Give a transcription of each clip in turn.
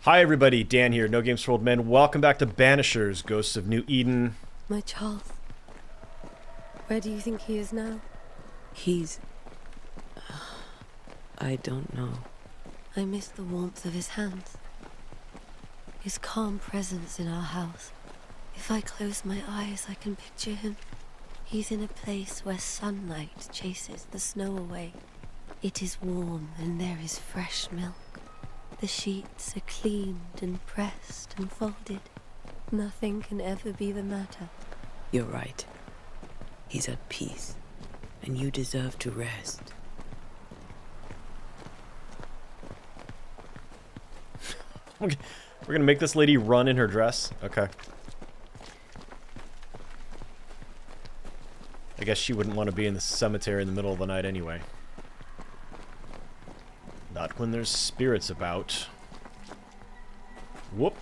Hi everybody, Dan here, No Games for Old Men. Welcome back to Banishers, Ghosts of New Eden. My Charles. Where do you think he is now? He's... I don't know. I miss the warmth of his hands. His calm presence in our house. If I close my eyes, I can picture him. He's in a place where sunlight chases the snow away. It is warm and there is fresh milk. The sheets are cleaned and pressed and folded. Nothing can ever be the matter. You're right. He's at peace, and you deserve to rest. Okay. We're gonna make this lady run in her dress? Okay. I guess she wouldn't want to be in the cemetery in the middle of the night anyway. Not when there's spirits about. Whoop.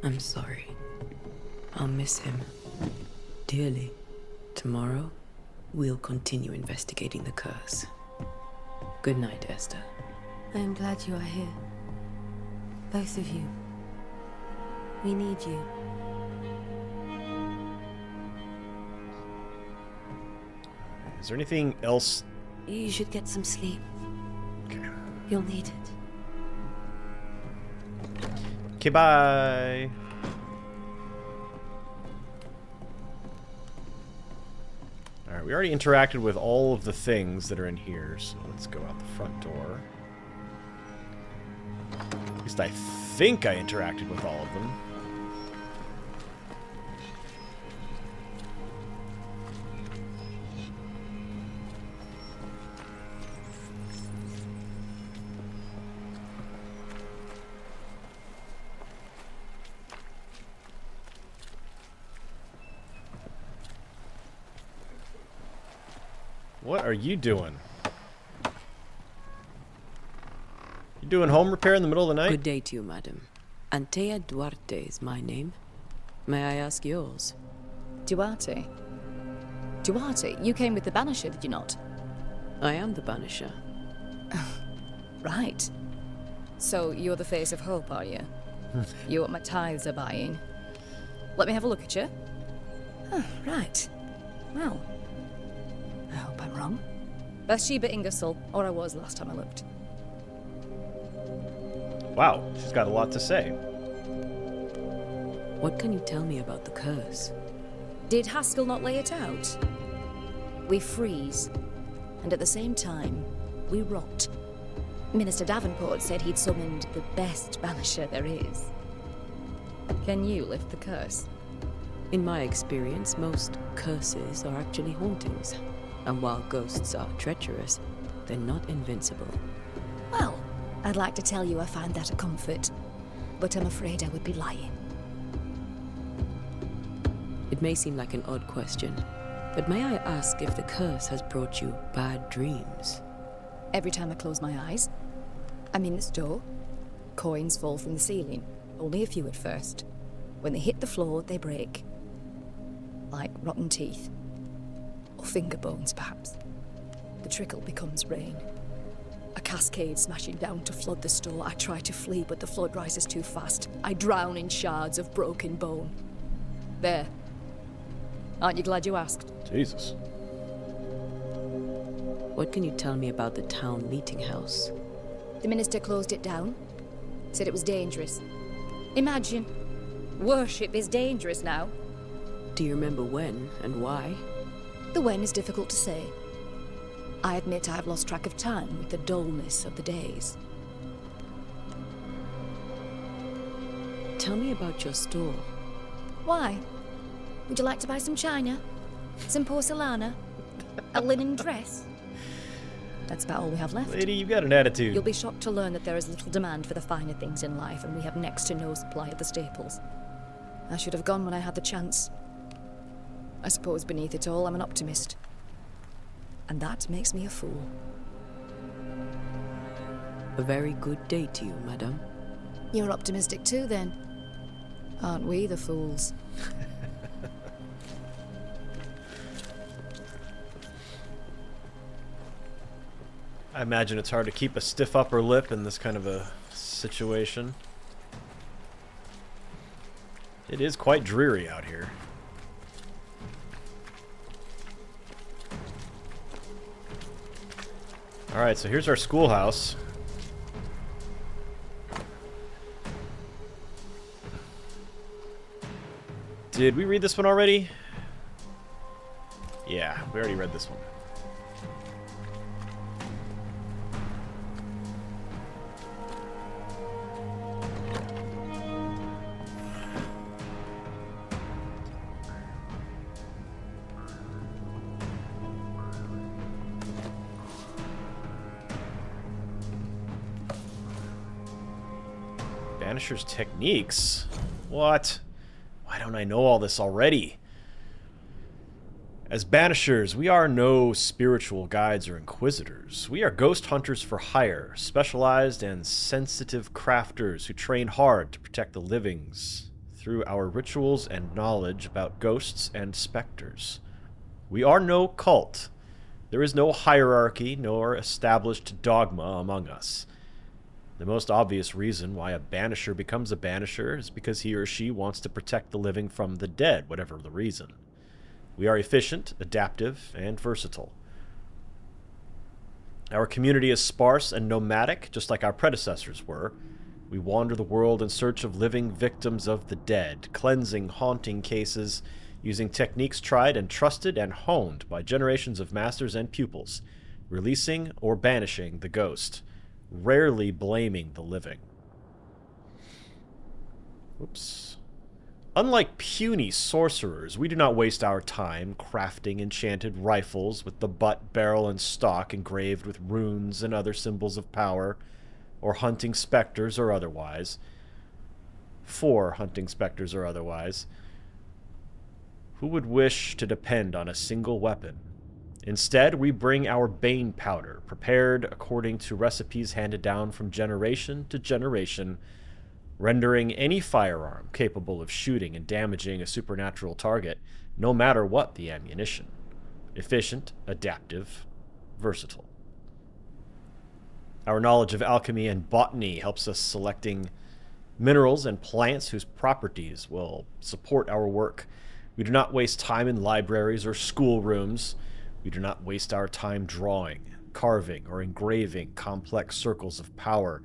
I'm sorry. I'll miss him dearly. Tomorrow, we'll continue investigating the curse. Good night, Esther. I am glad you are here. Both of you. We need you. Is there anything else? You should get some sleep. Okay. You'll need it. Okay, bye. Alright, we already interacted with all of the things that are in here, so let's go out the front door. At least I think I interacted with all of them. What are you doing? You doing home repair in the middle of the night? Good day to you, madam. Antea Duarte is my name. May I ask yours? Duarte? Duarte, you came with the Banisher, did you not? I am the Banisher. Right. So you're the face of hope, are you? You're what my tithes are buying. Let me have a look at you. Oh, right. Well, I hope I'm wrong. Bathsheba Ingersoll, or I was last time I looked. Wow, she's got a lot to say. What can you tell me about the curse? Did Haskell not lay it out? We freeze, and at the same time, we rot. Minister Davenport said he'd summoned the best Banisher there is. Can you lift the curse? In my experience, most curses are actually hauntings. And while ghosts are treacherous, they're not invincible. Well, I'd like to tell you I find that a comfort, but I'm afraid I would be lying. It may seem like an odd question, but may I ask if the curse has brought you bad dreams? Every time I close my eyes, I'm in this door. Coins fall from the ceiling, only a few at first. When they hit the floor, they break. Like rotten teeth. Or finger bones, perhaps. The trickle becomes rain. A cascade smashing down to flood the store. I try to flee, but the flood rises too fast. I drown in shards of broken bone. There. Aren't you glad you asked? Jesus. What can you tell me about the town meetinghouse? The minister closed it down. Said it was dangerous. Imagine. Worship is dangerous now. Do you remember when and why? The when is difficult to say. I admit I've lost track of time with the dullness of the days. Tell me about your store. Why? Would you like to buy some china? Some porcelana? A linen dress? That's about all we have left. Lady, you've got an attitude. You'll be shocked to learn that there is little demand for the finer things in life, and we have next to no supply of the staples. I should have gone when I had the chance. I suppose beneath it all, I'm an optimist. And that makes me a fool. A very good day to you, madame. You're optimistic too, then. Aren't we the fools? I imagine it's hard to keep a stiff upper lip in this kind of a situation. It is quite dreary out here. Alright, so here's our schoolhouse. Did we read this one already? Yeah, we already read this one. Banisher's techniques? What? Why don't I know all this already? As Banishers, we are no spiritual guides or inquisitors. We are ghost hunters for hire, specialized and sensitive crafters who train hard to protect the livings through our rituals and knowledge about ghosts and specters. We are no cult. There is no hierarchy nor established dogma among us. The most obvious reason why a Banisher becomes a Banisher is because he or she wants to protect the living from the dead, whatever the reason. We are efficient, adaptive, and versatile. Our community is sparse and nomadic, just like our predecessors were. We wander the world in search of living victims of the dead, cleansing haunting cases, using techniques tried and trusted and honed by generations of masters and pupils, releasing or banishing the ghost, rarely blaming the living. Oops. Unlike puny sorcerers, we do not waste our time crafting enchanted rifles with the butt, barrel, and stock engraved with runes and other symbols of power, or hunting specters or otherwise. For hunting specters or otherwise. Who would wish to depend on a single weapon? Instead, we bring our bane powder, prepared according to recipes handed down from generation to generation, rendering any firearm capable of shooting and damaging a supernatural target, no matter what the ammunition. Efficient, adaptive, versatile. Our knowledge of alchemy and botany helps us selecting minerals and plants whose properties will support our work. We do not waste time in libraries or schoolrooms. We do not waste our time drawing, carving, or engraving complex circles of power,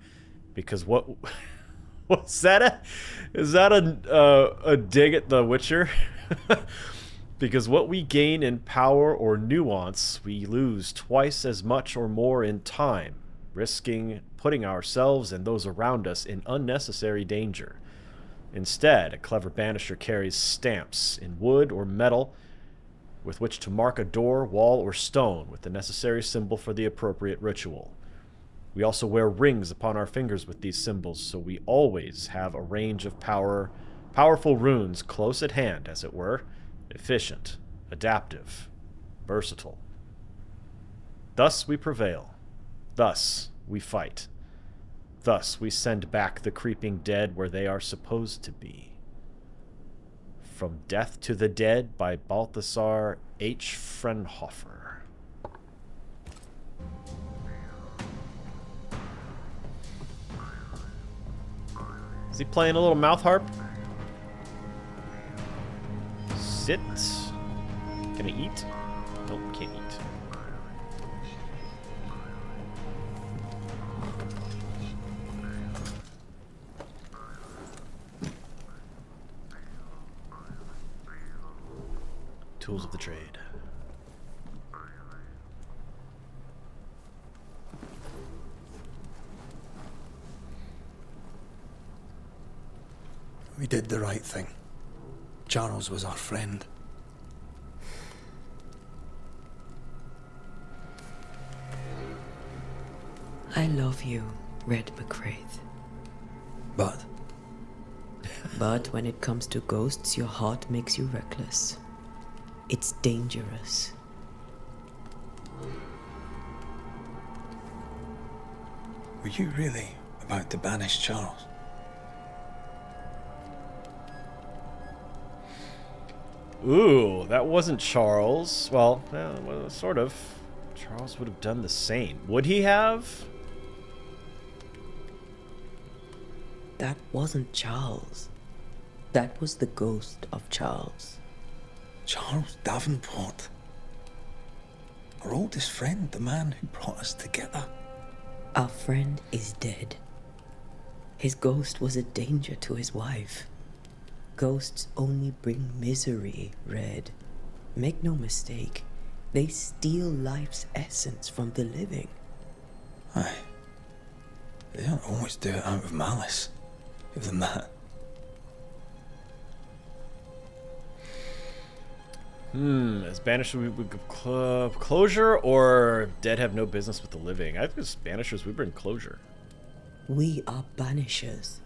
because what... Is that a dig at The Witcher? Because what we gain in power or nuance, we lose twice as much or more in time, risking putting ourselves and those around us in unnecessary danger. Instead, a clever Banisher carries stamps in wood or metal with which to mark a door, wall, or stone with the necessary symbol for the appropriate ritual. We also wear rings upon our fingers with these symbols, so we always have a range of powerful runes close at hand, as it were. Efficient, adaptive, versatile. Thus we prevail. Thus we fight. Thus we send back the creeping dead where they are supposed to be. From Death to the Dead by Balthasar H. Frenhofer. Is he playing a little mouth harp? Sit. Can I eat? Nope, can't eat. Tools of the trade. We did the right thing. Charles was our friend. I love you, Red McCraith. But But when it comes to ghosts, your heart makes you reckless. It's dangerous. Were you really about to banish Charles? Ooh, that wasn't Charles. Well, sort of. Charles would have done the same. Would he have? That wasn't Charles. That was the ghost of Charles. Charles Davenport. Our oldest friend, the man who brought us together. Our friend is dead. His ghost was a danger to his wife. Ghosts only bring misery, Red. Make no mistake, they steal life's essence from the living. Aye. They don't always do it out of malice. Even that. As Banishers, we give closure, or dead have no business with the living? I think as Banishers, we bring closure. We are Banishers.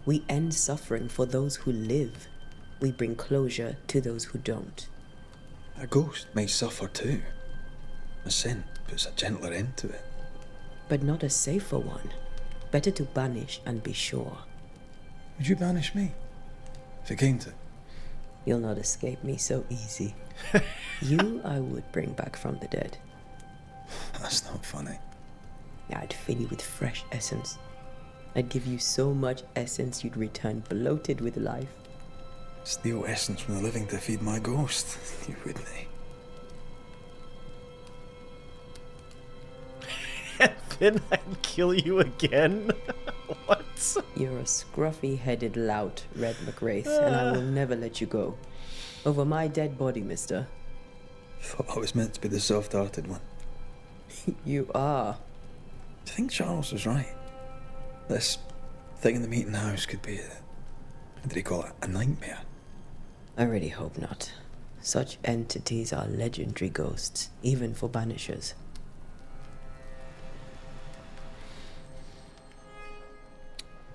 We end suffering for those who live. We bring closure to those who don't. A ghost may suffer too. A sin puts a gentler end to it. But not a safer one. Better to banish and be sure. Would you banish me? If it came to it? You'll not escape me so easy. You I would bring back from the dead. That's not funny. I'd fill you with fresh essence. I'd give you so much essence you'd return bloated with life. Steal essence from the living to feed my ghost. You wouldn't, And then I'd kill you again? What? You're a scruffy-headed lout, Red McWraith, and I will never let you go. Over my dead body, mister. Thought I was meant to be the soft-hearted one. You are. Do you think Charles was right? This thing in the meeting house could be what did he call it? A nightmare? I really hope not. Such entities are legendary ghosts, even for Banishers.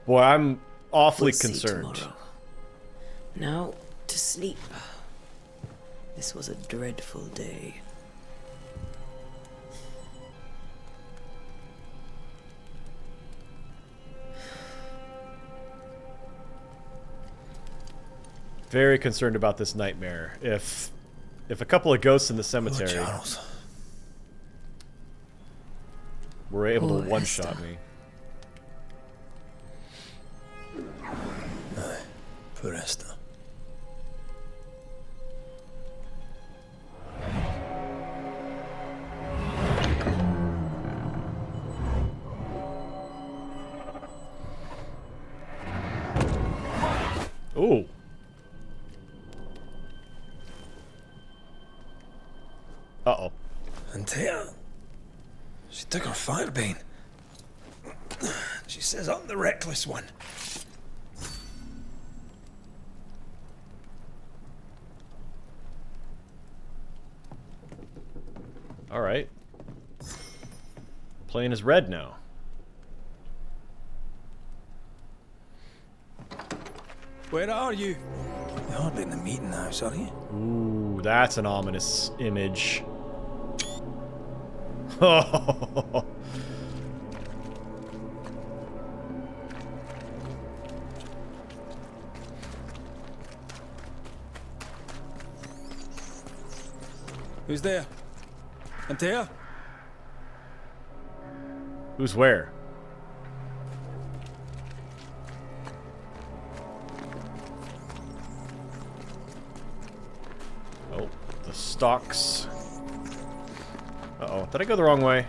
Boy, I'm awfully We'll see concerned. tomorrow. Now, to sleep. This was a dreadful day. Very concerned about this nightmare. If a couple of ghosts in the cemetery Oh, Charles. were able Poor to one-shot Esther. me. Aye, poor Esther. Ooh. Uh-oh. Antea. She took her firebane. She says I'm the reckless one. All right. Playing as Red now. Where are you? You're hardly in the meeting house, are you? Ooh, that's an ominous image. Oh. Who's there? Antea? Who's where? Oh, the stalks. Uh-oh, did I go the wrong way?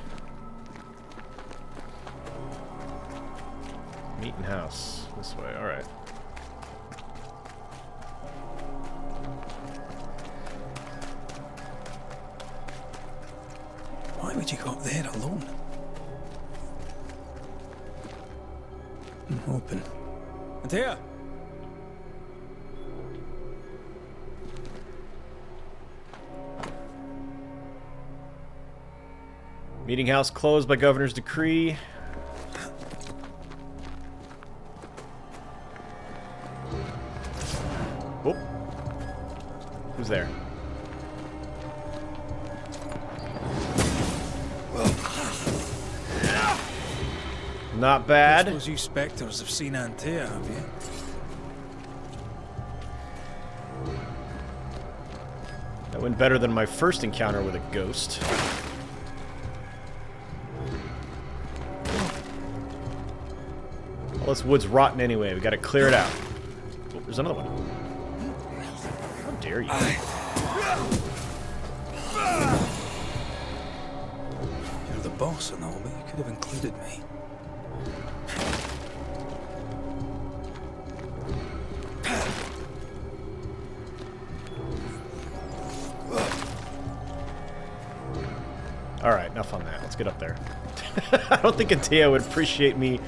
Meeting house. This way, alright. Why would you go up there alone? Open. Antea! Meeting house closed by governor's decree. Oh. Who's there? Not I bad. suppose you spectres have seen Antea, have you? That went better than my first encounter with a ghost. Well, this wood's rotten anyway. We gotta clear it out. Oh, there's another one. How dare you? You're the boss and all, but you could have included me. Alright, enough on that. Let's get up there. I don't think Antea would appreciate me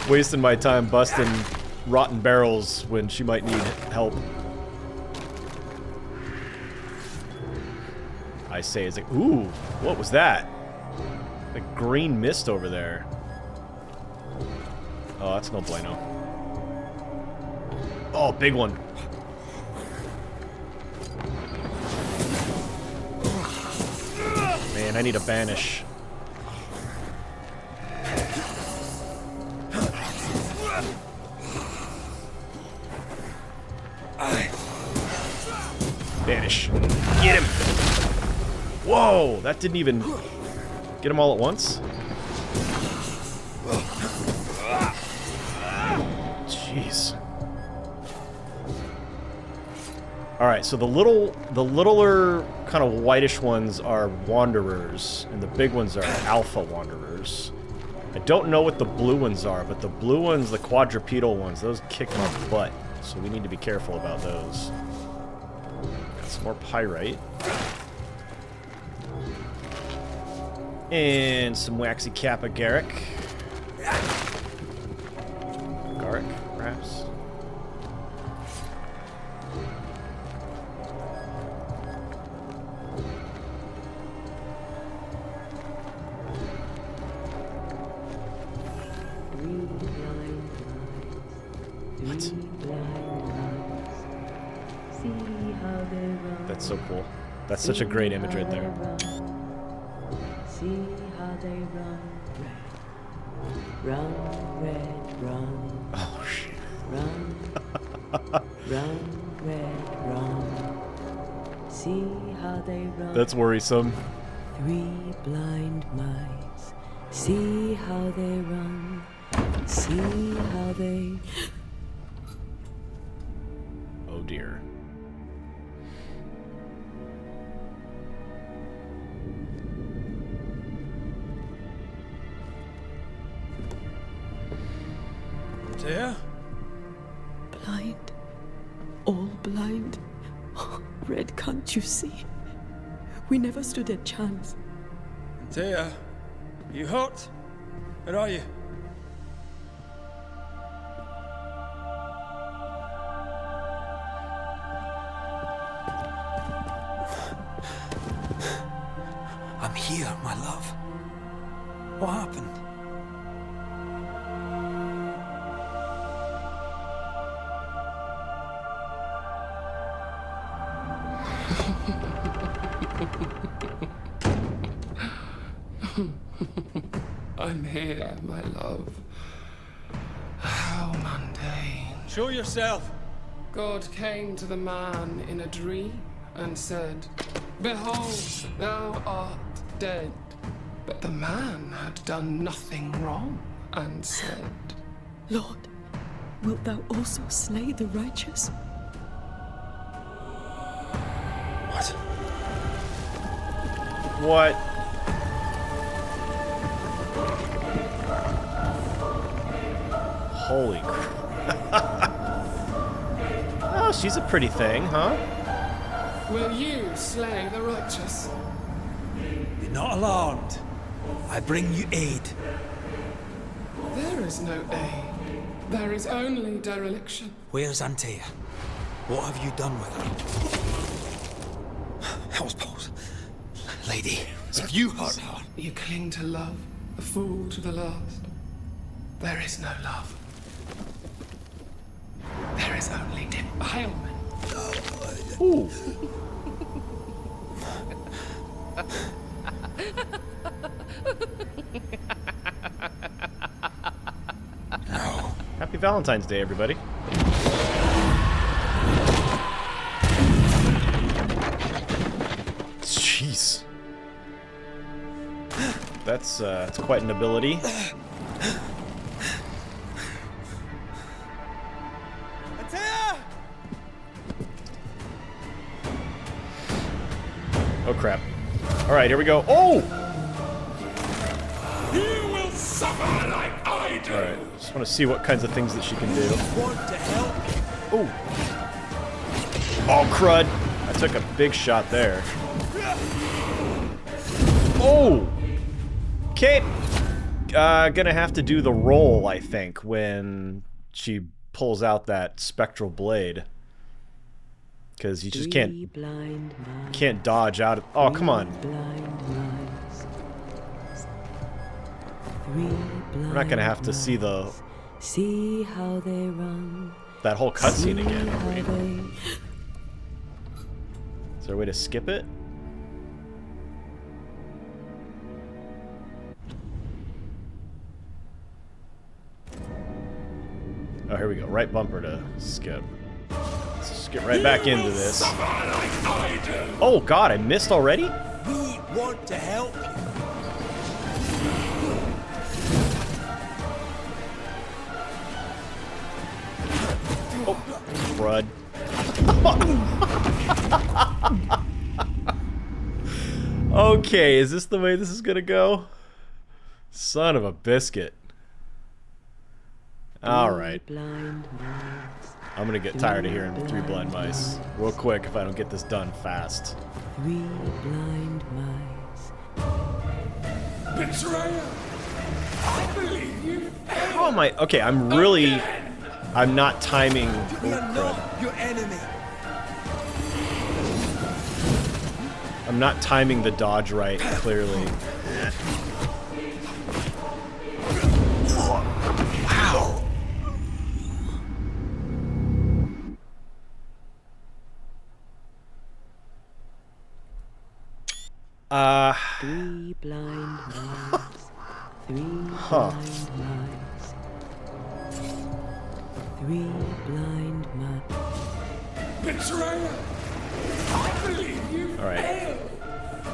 wasting my time busting rotten barrels when she might need help. I say, it's like, ooh, what was that? Like green mist over there. Oh, that's no bueno. Oh, big one. Man, I need a banish. Banish. Get him! Whoa! That didn't even get them all at once? Jeez. Alright, so the littler kind of whitish ones are wanderers, and the big ones are alpha wanderers. I don't know what the blue ones are, but the blue ones, the quadrupedal ones, those kick my butt. So we need to be careful about those. Got some more pyrite. And some waxy kappa garrick. Garrick, perhaps. What? That's so cool. That's such a great image right there. See how they run, run, red, run. Oh shit. Run, run, red, run. See how they run. That's worrisome. 3 blind mice. See how they run. See how they. Oh dear. Antea? Blind. All blind. Red, can't you see? We never stood a chance. Antea? You hurt? Where are you? I'm here, my love. What happened? I'm here, my love. How mundane. Show yourself! God came to the man in a dream and said, "Behold, thou art dead." But the man had done nothing wrong and said, Lord, wilt thou also slay the righteous? What? What? Holy crap. Oh, she's a pretty thing, huh? "Will you slay the righteous?" Be not alarmed. I bring you aid. There is no aid. There is only dereliction. Where's Antea? What have you done with her? Hell's balls. Lady, if you hurt her. You cling to love, a fool to the last. There is no love. There is only defilement. Ooh. Happy Valentine's Day, everybody. Jeez. That's quite an ability. Antea! Oh crap. Alright, here we go. Oh! You will suffer like I do. Alright, just want to see what kinds of things that she can do. Want to help? Oh! Oh, crud! I took a big shot there. Oh! Okay. Gonna have to do the roll, I think, when she pulls out that spectral blade. Because you just can't dodge out of... Oh, come on. We're not gonna have to see the... See how they run. that whole cutscene again, are we? Is there a way to skip it? Oh, here we go. Right bumper to skip. Let's just get right back into this. Oh god, I missed already? We want to help. Oh, crud. Okay, is this the way this is gonna go? Son of a biscuit. Alright. I'm gonna get tired of hearing three blind mice real quick if I don't get this done fast. Three blind mice. Betrayer! I believe you. How am I? Okay, I'm really... I'm not timing... We Oh, are crud. not your enemy. I'm not timing the dodge right, clearly. Wow. Three blind mice. Three Huh. blind mice. Three blind mice. Betrayer! I believe you. All right.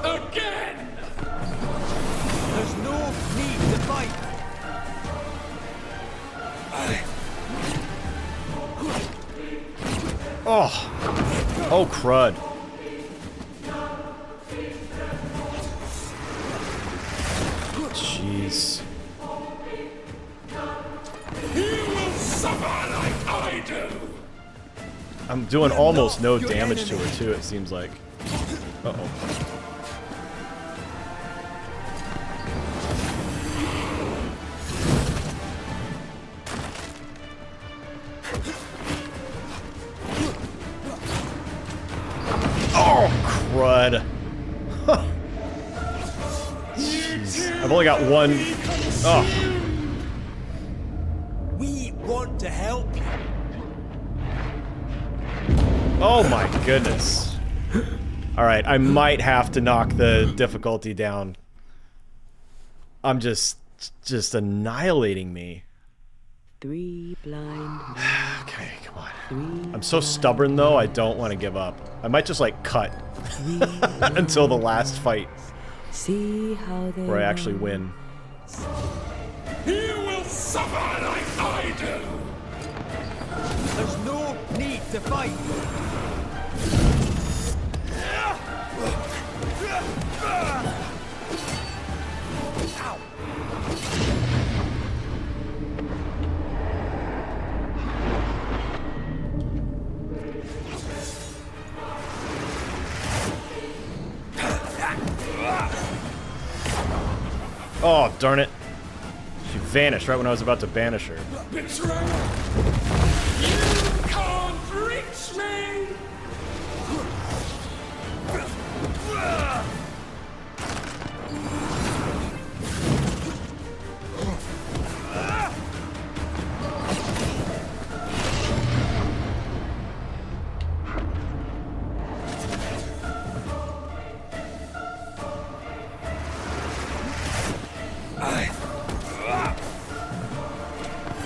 Again! There's no need to fight. Oh. Oh, crud. Jeez. You will suffer like I do. I'm doing almost no damage to her, too, it seems like. Uh-oh. Oh, crud. Jeez. I've only got one. Oh. We want to help. Oh my goodness. Alright, I might have to knock the difficulty down. I'm just annihilating me. Three blind mice. Okay, come on. Three I'm so stubborn though, I don't want to give up. I might just like cut until the last fight See how they where I actually win. You will suffer like I do. There's no need to fight. Oh, darn it. She vanished right when I was about to banish her. Betrayer! You can't reach me!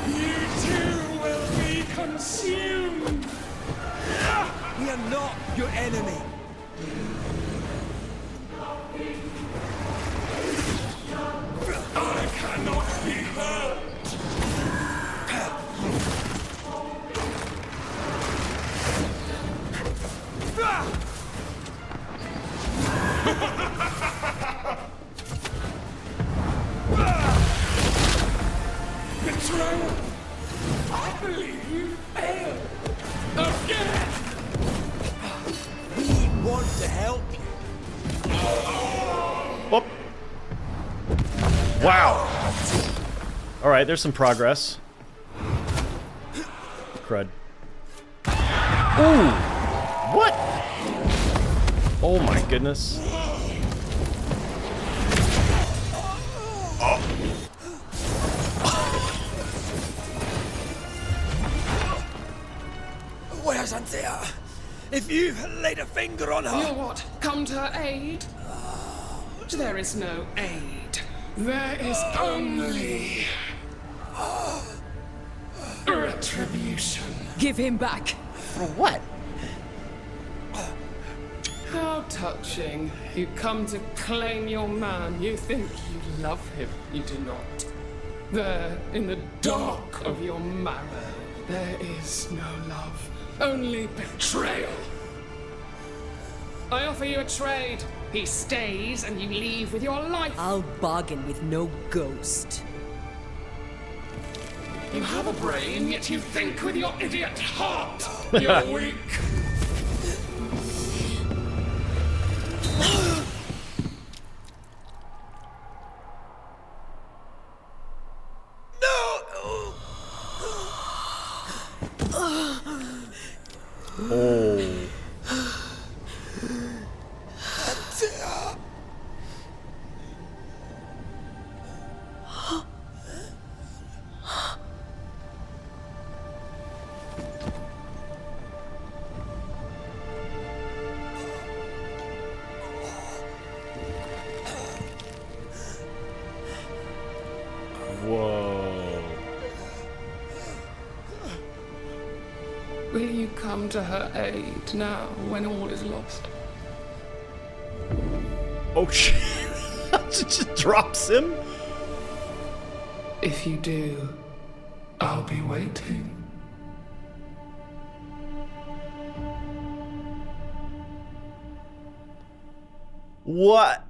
You too consumed. We are not your enemy. I cannot be hurt. Betrayal. I believe you failed. Again. We want to help you. Oh. Wow. All right, there's some progress. Crud. Ooh. What? Oh my goodness. Where's Antea? If you laid a finger on her... You'll what? Come to her aid? There is no aid. There is only... retribution. Give him back. For what? How touching. You come to claim your man. You think you love him. You do not. There, in the dark of your marrow, there is no love. Only betrayal. I offer you a trade. He stays and you leave with your life. I'll bargain with no ghost. You have a brain, yet you think with your idiot heart. You're weak. Oh. Whoa. Will you come to her aid now when all is lost? Oh shit. She just drops him? If you do, I'll be waiting. What?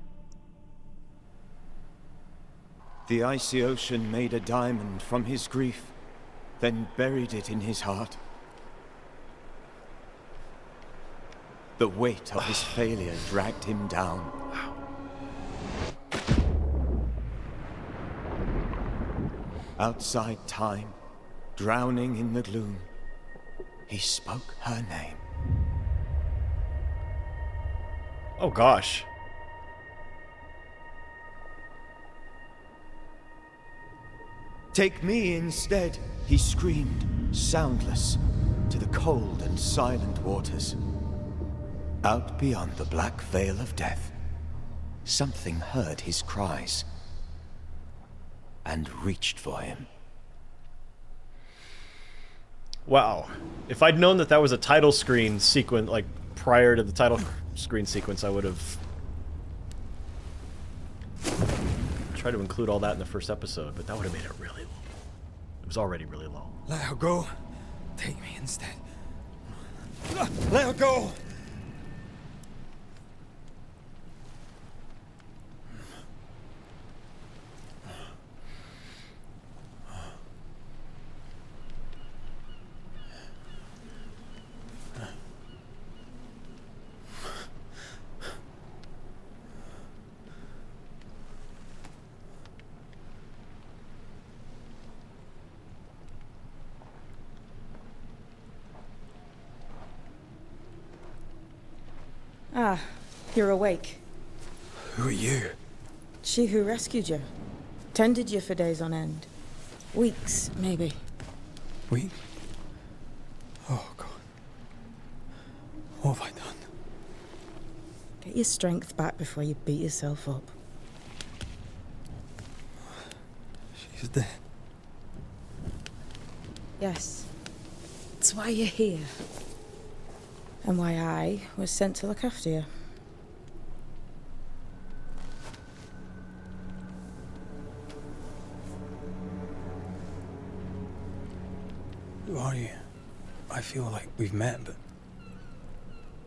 The icy ocean made a diamond from his grief, then buried it in his heart. The weight of his failure dragged him down. Outside time, drowning in the gloom, he spoke her name. Oh gosh. Take me instead, he screamed, soundless, to the cold and silent waters. Out beyond the black veil of death, something heard his cries and reached for him. Wow. If I'd known that that was a title screen sequence, like prior to the title screen sequence, I would have tried to include all that in the first episode, but that would have made it really long. It was already really long. Let her go. Take me instead. Let her go! Ah, you're awake. Who are you? She who rescued you. Tended you for days on end. Weeks, maybe. We? Oh, God. What have I done? Get your strength back before you beat yourself up. She's dead. Yes. That's why you're here. And why I was sent to look after you. Who are you? I feel like we've met, but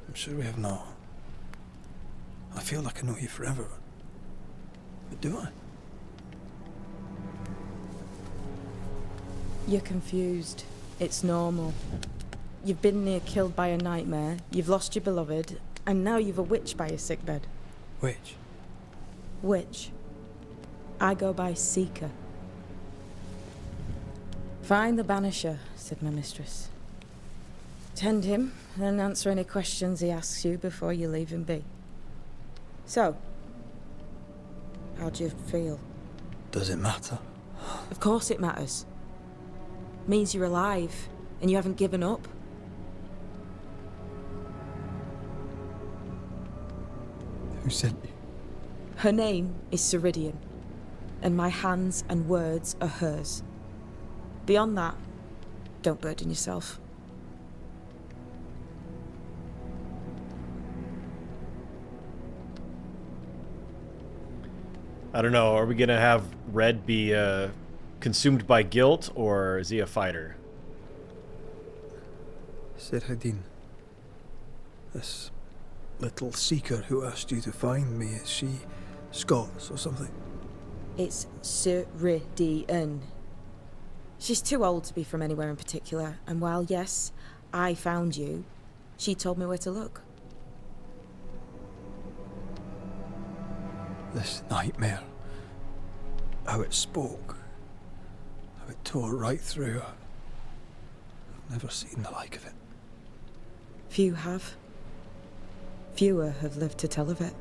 I'm sure we have not. I feel like I know you forever, but do I? You're confused. It's normal. You've been near killed by a nightmare, you've lost your beloved, and now you've a witch by your sickbed. Which? Witch. I go by Seeker. Find the Banisher, said my mistress. Tend him, and answer any questions he asks you before you leave him be. So, how do you feel? Does it matter? Of course it matters. Means you're alive, and you haven't given up. Who sent you? Her name is Ceridian, and my hands and words are hers. Beyond that, don't burden yourself. I don't know. Are we gonna have Red be consumed by guilt, or is he a fighter? Ceridian. This little seeker who asked you to find me, is she Scots or something? It's Ceridian. She's too old to be from anywhere in particular, and while, yes, I found you, she told me where to look. This nightmare. How it spoke. How it tore right through her. I've never seen the like of it. Few have. Fewer have lived to tell of it.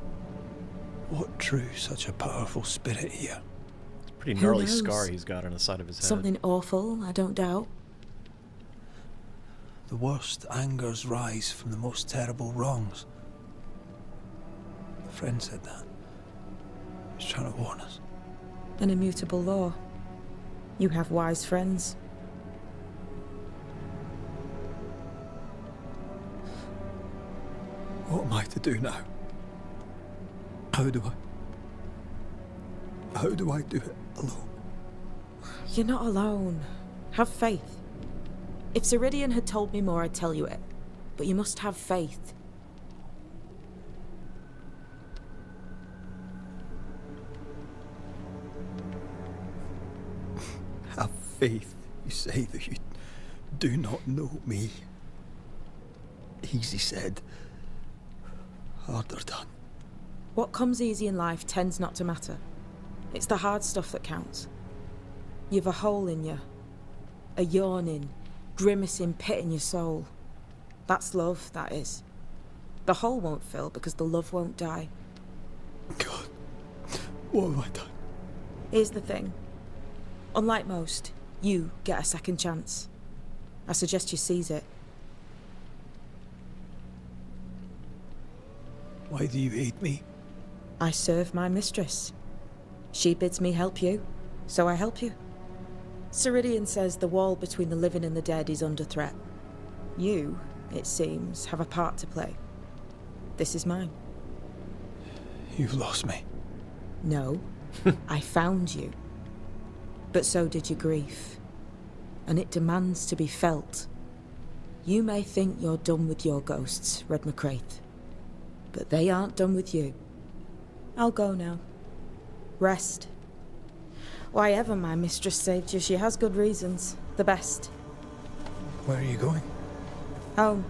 What drew such a powerful spirit here? It's a pretty Who gnarly knows? scar he's got on the side of his head. Something awful, I don't doubt. The worst angers rise from the most terrible wrongs. A friend said that. He's trying to warn us. An immutable law. You have wise friends. What am I to do now? How do I do it alone? You're not alone. Have faith. If Ceridian had told me more, I'd tell you it. But you must have faith. Have faith, you say, that you do not know me. Easy said, harder done. What comes easy in life tends not to matter. It's the hard stuff that counts. You've a hole in you. A yawning, grimacing pit in your soul. That's love, that is. The hole won't fill because the love won't die. God, what have I done? Here's the thing. Unlike most, you get a second chance. I suggest you seize it. Why do you hate me? I serve my mistress. She bids me help you, so I help you. Ceridian says the wall between the living and the dead is under threat. You, it seems, have a part to play. This is mine. You've lost me. No, I found you. But so did your grief. And it demands to be felt. You may think you're done with your ghosts, Red McCraith. But they aren't done with you. I'll go now. Rest. Why ever my mistress saved you, she has good reasons. The best. Where are you going? Home.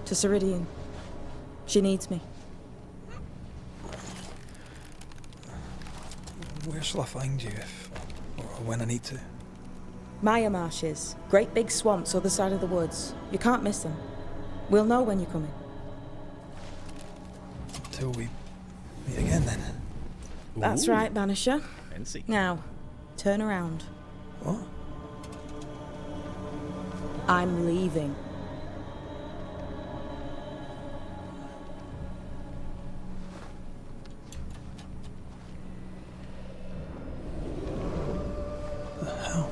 To Ceridian. She needs me. Where shall I find you if, or when I need to? Maya marshes. Great big swamps other side of the woods. You can't miss them. We'll know when you're coming. Till we meet again then. That's Ooh. right, Banisher. Fancy. Now, turn around. What? I'm leaving. The hell?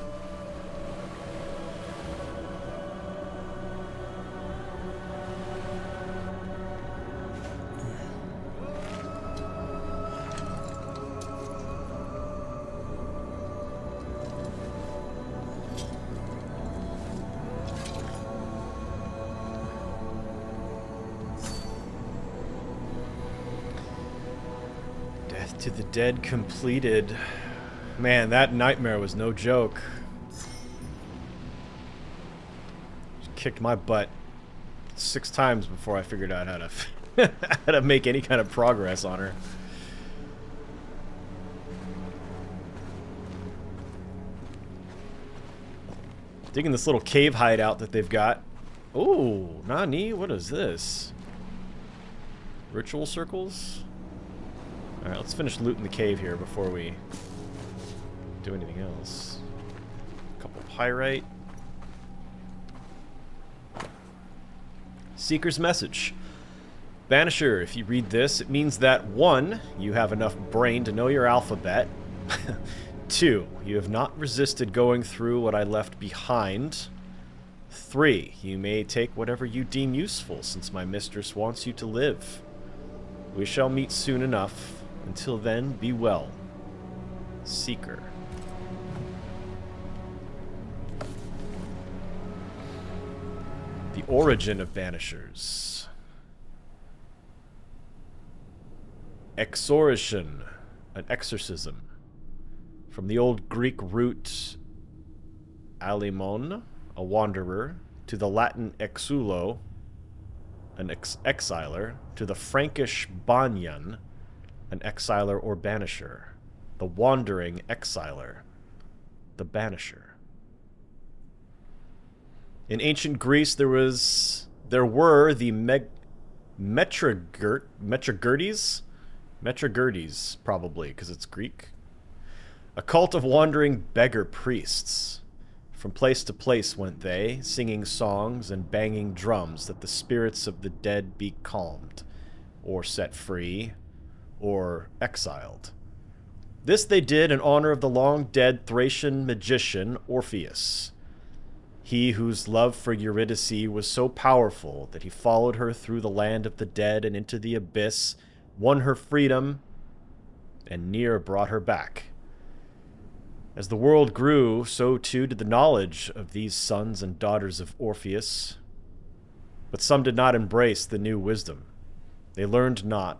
To the dead completed. Man, that nightmare was no joke. Just kicked my butt 6 times before I figured out how to how to make any kind of progress on her. Digging this little cave hideout that they've got. Oh, Nani, what is this? Ritual circles? Alright, let's finish looting the cave here before we do anything else. A couple pyrite. Seeker's message. Banisher, if you read this, it means that 1, you have enough brain to know your alphabet. 2, you have not resisted going through what I left behind. 3, you may take whatever you deem useful, since my mistress wants you to live. We shall meet soon enough. Until then, be well. Seeker. The origin of Banishers. Exorcism, an exorcism. From the old Greek root alimon, a wanderer, to the Latin exulo, an exiler, to the Frankish banyan, an exiler or banisher. The wandering exiler, the banisher. In ancient Greece, there were the Metrogerdes, probably, because it's Greek. A cult of wandering beggar priests. From place to place went they, singing songs and banging drums that the spirits of the dead be calmed, or set free, or exiled. This they did in honor of the long-dead Thracian magician Orpheus. He whose love for Eurydice was so powerful that he followed her through the land of the dead and into the abyss, won her freedom, and near brought her back. As the world grew, so too did the knowledge of these sons and daughters of Orpheus. But some did not embrace the new wisdom. They learned not,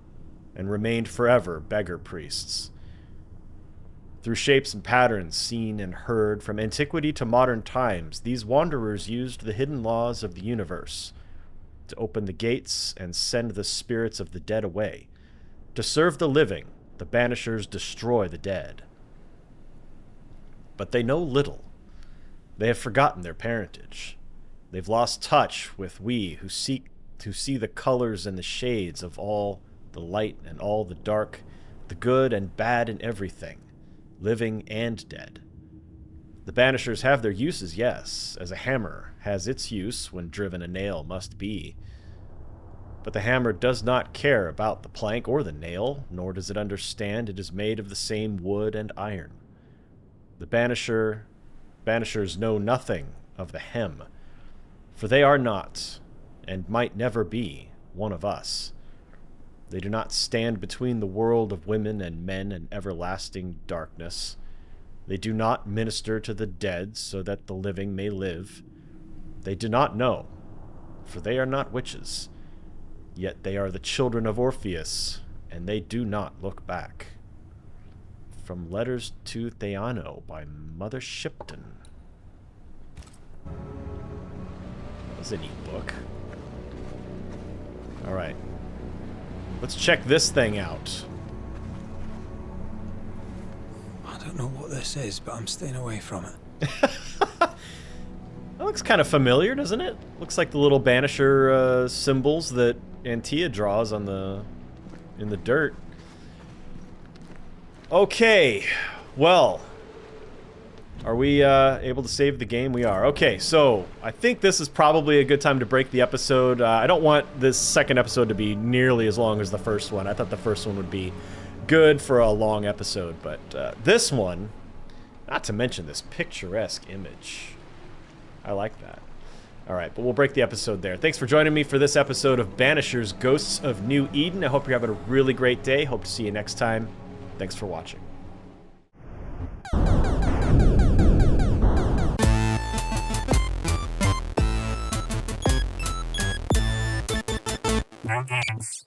and remained forever beggar priests. Through shapes and patterns seen and heard from antiquity to modern times, these wanderers used the hidden laws of the universe to open the gates and send the spirits of the dead away. To serve the living, the Banishers destroy the dead. But they know little. They have forgotten their parentage. They've lost touch with we who seek to see the colors and the shades of all the light and all the dark, the good and bad in everything, living and dead. The Banishers have their uses, yes, as a hammer has its use when driven a nail must be. But the hammer does not care about the plank or the nail, nor does it understand it is made of the same wood and iron. The Banishers know nothing of the hem, for they are not, and might never be, one of us. They do not stand between the world of women and men and everlasting darkness. They do not minister to the dead so that the living may live. They do not know, for they are not witches. Yet they are the children of Orpheus, and they do not look back. From Letters to Theano by Mother Shipton. That was a neat book. Alright. Let's check this thing out. I don't know what this is, but I'm staying away from it. That looks kind of familiar, doesn't it? Looks like the little Banisher symbols that Antea draws on in the dirt. Okay, well, are we able to save the game? We are. Okay, so I think this is probably a good time to break the episode. I don't want this second episode to be nearly as long as the first one. I thought the first one would be good for a long episode, but this one, not to mention this picturesque image. I like that. All right, but we'll break the episode there. Thanks for joining me for this episode of Banishers Ghosts of New Eden. I hope you're having a really great day. Hope to see you next time. Thanks for watching. WRONGS.